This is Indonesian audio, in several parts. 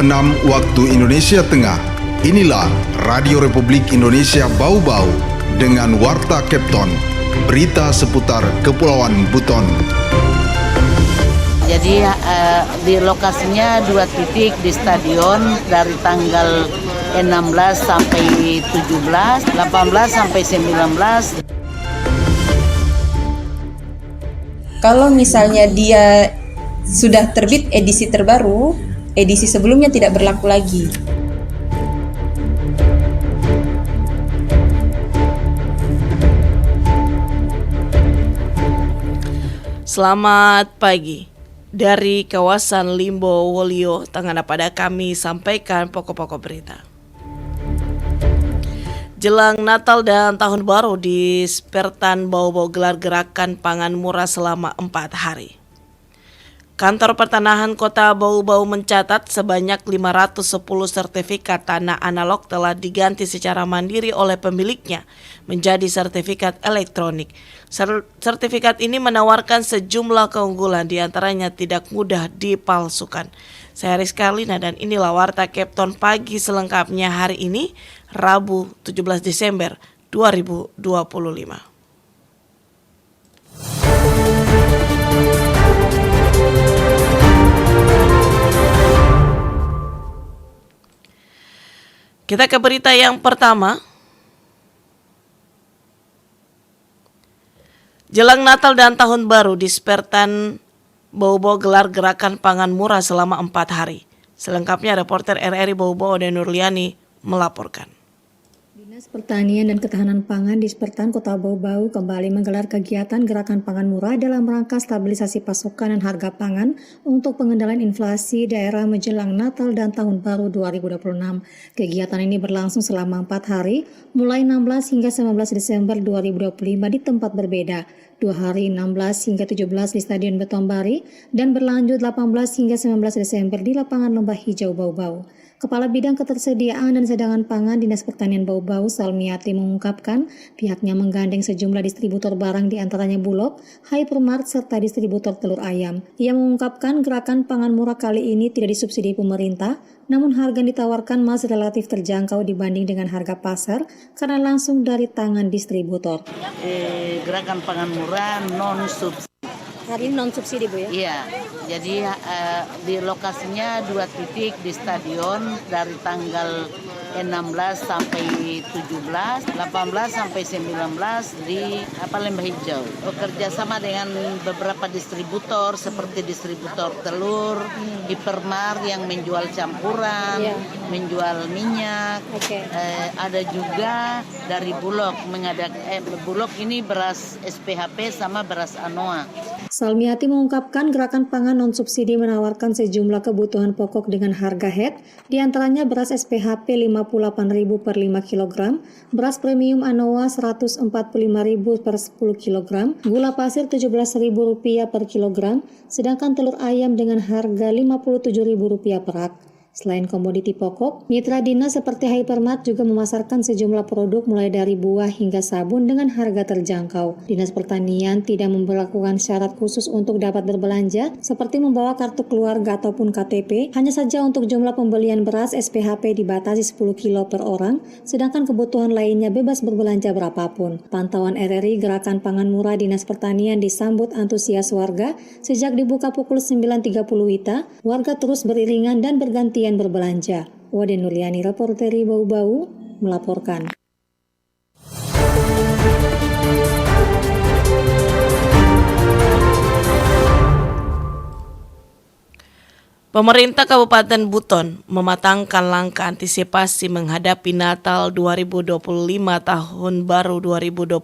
6 waktu Indonesia Tengah. Inilah Radio Republik Indonesia Bau-Bau dengan Warta Kepton, berita seputar Kepulauan Buton. Jadi di lokasinya 2 titik di stadion dari tanggal 16 sampai 17, 18 sampai 19. Kalau misalnya dia sudah terbit edisi terbaru, edisi sebelumnya tidak berlaku lagi. Selamat pagi. Dari kawasan Limbo Wolio, Tengah pada kami sampaikan pokok-pokok berita. Jelang Natal dan Tahun Baru di Spertan Bau-Bau gelar gerakan pangan murah selama 4 hari. Kantor Pertanahan Kota Bau-Bau mencatat sebanyak 510 sertifikat tanah analog telah diganti secara mandiri oleh pemiliknya menjadi sertifikat elektronik. Sertifikat ini menawarkan sejumlah keunggulan, diantaranya tidak mudah dipalsukan. Saya Rizka Lina dan inilah Warta Kepton pagi selengkapnya hari ini, Rabu 17 Desember 2025. Kita ke berita yang pertama. Jelang Natal dan Tahun Baru di Spertan Bau-Bau gelar gerakan pangan murah selama 4 hari. Selengkapnya reporter RRI Bau-Bau Ode Nurliani melaporkan. Dinas Pertanian dan Ketahanan Pangan di Spertan Kota Bau-Bau kembali menggelar kegiatan gerakan pangan murah dalam rangka stabilisasi pasokan dan harga pangan untuk pengendalian inflasi daerah menjelang Natal dan Tahun Baru 2026. Kegiatan ini berlangsung selama 4 hari, mulai 16 hingga 19 Desember 2025 di tempat berbeda. 2 hari 16 hingga 17 di Stadion Betombari dan berlanjut 18 hingga 19 Desember di Lapangan Lembah Hijau Bau-Bau. Kepala Bidang Ketersediaan dan Cadangan Pangan Dinas Pertanian Bau-Bau, Salmiati, mengungkapkan pihaknya menggandeng sejumlah distributor barang diantaranya Bulog, Hypermart, serta distributor telur ayam. Ia mengungkapkan gerakan pangan murah kali ini tidak disubsidi pemerintah, namun harga yang ditawarkan masih relatif terjangkau dibanding dengan harga pasar karena langsung dari tangan distributor. Gerakan pangan murah non-subsidi. Hari ini non-subsidi, Bu, ya? Iya, jadi di lokasinya 2 titik di stadion dari tanggal 16 sampai 17, 18 sampai 19 di Lembah Hijau. Bekerja sama dengan beberapa distributor seperti distributor telur, Hypermart yang menjual campuran, menjual minyak. Ada juga dari Bulog Bulog ini beras SPHP sama beras Anoa. Salmiati mengungkapkan gerakan pangan non-subsidi menawarkan sejumlah kebutuhan pokok dengan harga head, diantaranya beras SPHP Rp58.000 per 5 kg, beras premium Anoa Rp145.000 per 10 kg, gula pasir Rp17.000 per kilogram, sedangkan telur ayam dengan harga Rp57.000 per rak. Selain komoditi pokok, mitra dinas seperti Hypermart juga memasarkan sejumlah produk mulai dari buah hingga sabun dengan harga terjangkau. Dinas Pertanian tidak memberlakukan syarat khusus untuk dapat berbelanja, seperti membawa kartu keluarga ataupun KTP, hanya saja untuk jumlah pembelian beras SPHP dibatasi 10 kilo per orang, sedangkan kebutuhan lainnya bebas berbelanja berapapun. Pantauan RRI Gerakan Pangan Murah Dinas Pertanian disambut antusias warga. Sejak dibuka pukul 9.30 WITA, warga terus beriringan dan bergantian berbelanja. Ode Nurliani, reporter Bau-Bau, melaporkan. Pemerintah Kabupaten Buton mematangkan langkah antisipasi menghadapi Natal 2025 Tahun Baru 2026.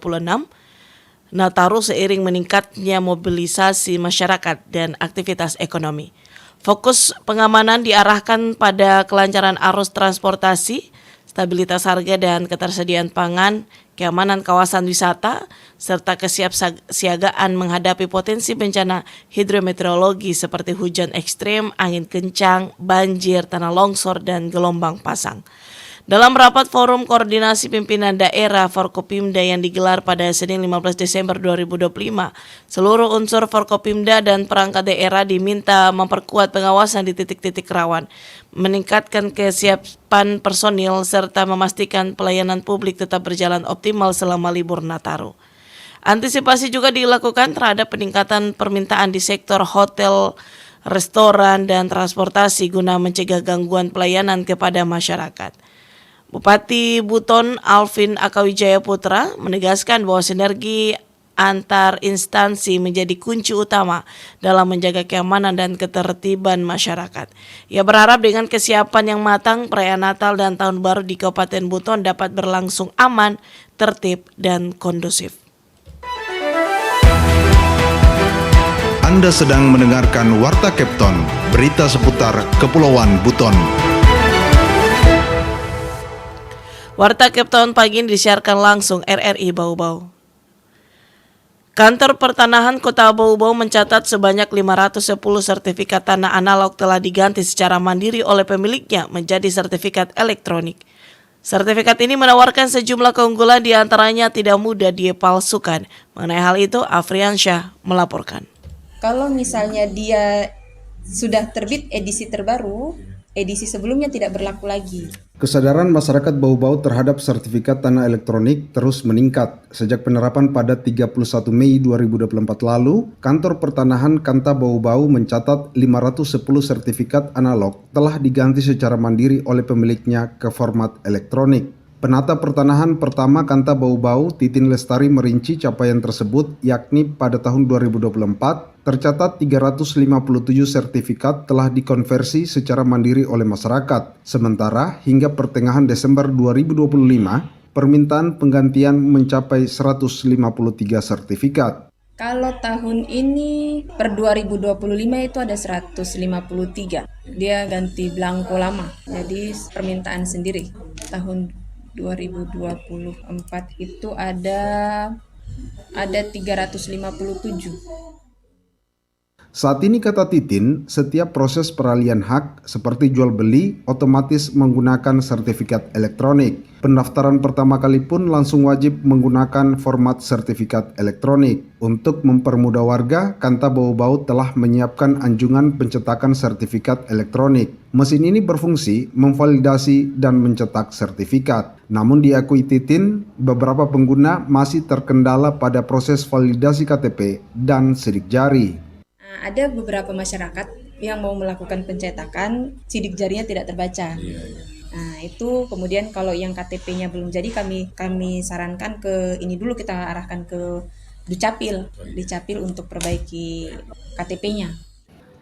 Nataru seiring meningkatnya mobilisasi masyarakat dan aktivitas ekonomi. Fokus pengamanan diarahkan pada kelancaran arus transportasi, stabilitas harga dan ketersediaan pangan, keamanan kawasan wisata, serta kesiapsiagaan menghadapi potensi bencana hidrometeorologi seperti hujan ekstrim, angin kencang, banjir, tanah longsor, dan gelombang pasang. Dalam rapat forum koordinasi pimpinan daerah Forkopimda yang digelar pada Senin 15 Desember 2025, seluruh unsur Forkopimda dan perangkat daerah diminta memperkuat pengawasan di titik-titik rawan, meningkatkan kesiapan personil, serta memastikan pelayanan publik tetap berjalan optimal selama libur Nataru. Antisipasi juga dilakukan terhadap peningkatan permintaan di sektor hotel, restoran, dan transportasi guna mencegah gangguan pelayanan kepada masyarakat. Bupati Buton Alvin Akawijaya Putra menegaskan bahwa sinergi antar instansi menjadi kunci utama dalam menjaga keamanan dan ketertiban masyarakat. Ia berharap dengan kesiapan yang matang, perayaan Natal dan Tahun Baru di Kabupaten Buton dapat berlangsung aman, tertib, dan kondusif. Anda sedang mendengarkan Warta Kepton, berita seputar Kepulauan Buton. Warta Kepton pagi ini disiarkan langsung RRI Bau Bau. Kantor Pertanahan Kota Bau Bau mencatat sebanyak 510 sertifikat tanah analog telah diganti secara mandiri oleh pemiliknya menjadi sertifikat elektronik. Sertifikat ini menawarkan sejumlah keunggulan, di antaranya tidak mudah dipalsukan. Mengenai hal itu, Afriansyah melaporkan. Kalau misalnya dia sudah terbit edisi terbaru, edisi sebelumnya tidak berlaku lagi. Kesadaran masyarakat Bau-Bau terhadap sertifikat tanah elektronik terus meningkat. Sejak penerapan pada 31 Mei 2024 lalu, Kantor Pertanahan Kanta Bau-Bau mencatat 510 sertifikat analog telah diganti secara mandiri oleh pemiliknya ke format elektronik. Penata pertanahan pertama Kanta Bau-Bau, Titin Lestari, merinci capaian tersebut, yakni pada tahun 2024 tercatat 357 sertifikat telah dikonversi secara mandiri oleh masyarakat. Sementara hingga pertengahan Desember 2025, permintaan penggantian mencapai 153 sertifikat. Kalau tahun ini per 2025 itu ada 153. Dia ganti belangko lama. Jadi permintaan sendiri. Tahun 2024 itu ada 357. Saat ini, kata Titin, setiap proses peralihan hak seperti jual beli otomatis menggunakan sertifikat elektronik. Pendaftaran pertama kali pun langsung wajib menggunakan format sertifikat elektronik. Untuk mempermudah warga, Kanta Bau-Bau telah menyiapkan anjungan pencetakan sertifikat elektronik. Mesin ini berfungsi memvalidasi dan mencetak sertifikat. Namun diakui Titin, beberapa pengguna masih terkendala pada proses validasi KTP dan sidik jari. Ada beberapa masyarakat yang mau melakukan pencetakan, sidik jarinya tidak terbaca. Nah, itu kemudian kalau yang KTP-nya belum jadi, kami sarankan ke ini dulu, kita arahkan ke Dukcapil untuk perbaiki KTP-nya.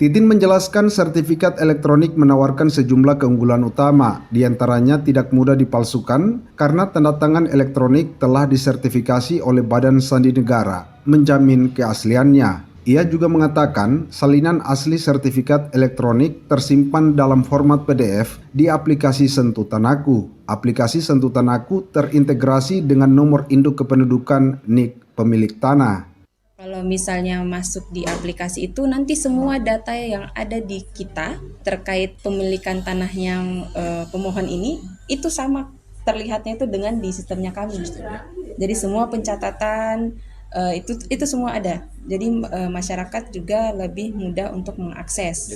Titin menjelaskan sertifikat elektronik menawarkan sejumlah keunggulan utama, diantaranya tidak mudah dipalsukan karena tanda tangan elektronik telah disertifikasi oleh Badan Sandi Negara, menjamin keasliannya. Ia juga mengatakan salinan asli sertifikat elektronik tersimpan dalam format PDF di aplikasi Sentuh Tanahku. Aplikasi Sentuh Tanahku terintegrasi dengan nomor induk kependudukan NIK pemilik tanah. Kalau misalnya masuk di aplikasi itu, nanti semua data yang ada di kita terkait pemilikan tanah yang pemohon ini, itu sama terlihatnya itu dengan di sistemnya kami. Jadi semua pencatatan itu semua ada. Jadi masyarakat juga lebih mudah untuk mengakses.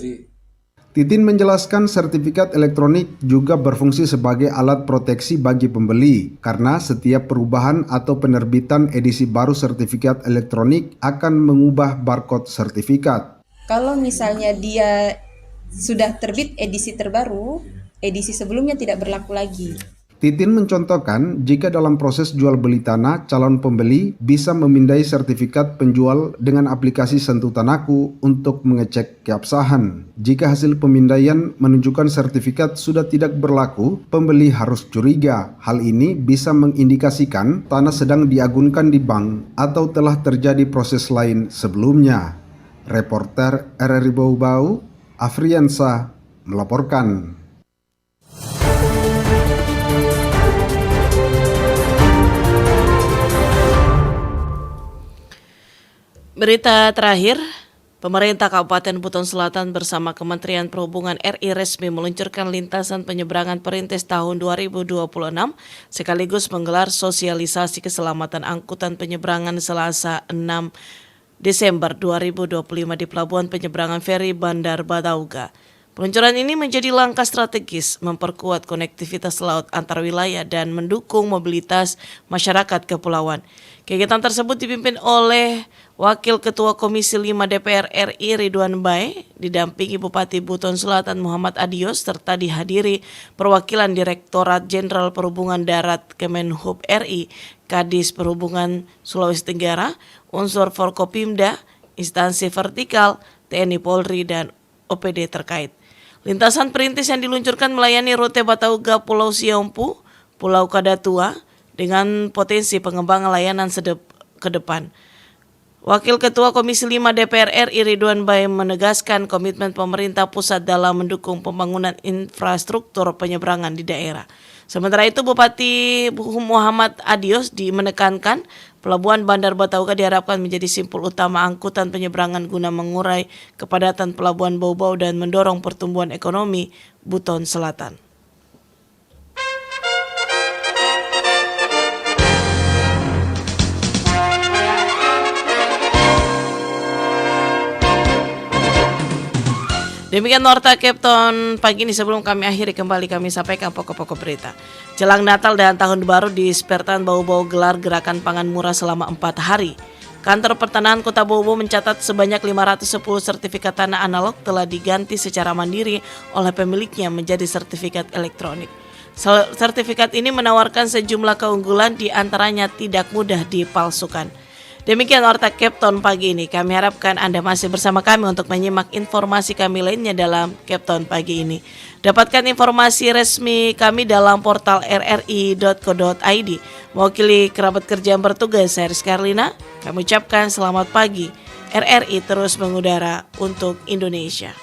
Titin menjelaskan sertifikat elektronik juga berfungsi sebagai alat proteksi bagi pembeli karena setiap perubahan atau penerbitan edisi baru sertifikat elektronik akan mengubah barcode sertifikat. Kalau misalnya dia sudah terbit edisi terbaru, edisi sebelumnya tidak berlaku lagi. Titin mencontohkan jika dalam proses jual beli tanah, calon pembeli bisa memindai sertifikat penjual dengan aplikasi Sentuh Tanahku untuk mengecek keabsahan. Jika hasil pemindaian menunjukkan sertifikat sudah tidak berlaku, pembeli harus curiga. Hal ini bisa mengindikasikan tanah sedang diagunkan di bank atau telah terjadi proses lain sebelumnya. Reporter RRI Bau-Bau, Afriansa melaporkan. Berita terakhir, Pemerintah Kabupaten Buton Selatan bersama Kementerian Perhubungan RI resmi meluncurkan lintasan penyeberangan perintis tahun 2026 sekaligus menggelar sosialisasi keselamatan angkutan penyeberangan Selasa 6 Desember 2025 di Pelabuhan Penyeberangan Feri Bandar Batauga. Peluncuran ini menjadi langkah strategis memperkuat konektivitas laut antar wilayah dan mendukung mobilitas masyarakat kepulauan. Kegiatan tersebut dipimpin oleh Wakil Ketua Komisi 5 DPR RI Ridwan Bae, didampingi Bupati Buton Selatan Muhammad Adios, serta dihadiri perwakilan Direktorat Jenderal Perhubungan Darat Kemenhub RI, Kadis Perhubungan Sulawesi Tenggara, unsur Forkopimda, instansi vertikal, TNI Polri, dan OPD terkait. Lintasan perintis yang diluncurkan melayani rute Batauga Pulau Siompu, Pulau Kadatua dengan potensi pengembangan layanan ke depan. Wakil Ketua Komisi 5 DPR RI Ridwan Bae menegaskan komitmen pemerintah pusat dalam mendukung pembangunan infrastruktur penyeberangan di daerah. Sementara itu Bupati Muhammad Adios menekankan Pelabuhan Bandar Batauga diharapkan menjadi simpul utama angkutan penyeberangan guna mengurai kepadatan Pelabuhan Bau-Bau dan mendorong pertumbuhan ekonomi Buton Selatan. Demikian Warta Kepton pagi ini. Sebelum kami akhiri, kembali kami sampaikan pokok-pokok berita. Jelang Natal dan Tahun Baru di Spertan Bau-Bau gelar gerakan pangan murah selama 4 hari. Kantor Pertanahan Kota Bau-Bau mencatat sebanyak 510 sertifikat tanah analog telah diganti secara mandiri oleh pemiliknya menjadi sertifikat elektronik. Sertifikat ini menawarkan sejumlah keunggulan, di antaranya tidak mudah dipalsukan. Demikian Warta Kepton pagi ini. Kami harapkan Anda masih bersama kami untuk menyimak informasi kami lainnya dalam Kepton pagi ini. Dapatkan informasi resmi kami dalam portal rri.co.id. Mewakili kerabat kerja yang bertugas, saya Rizky Arlina, kami ucapkan selamat pagi. RRI terus mengudara untuk Indonesia.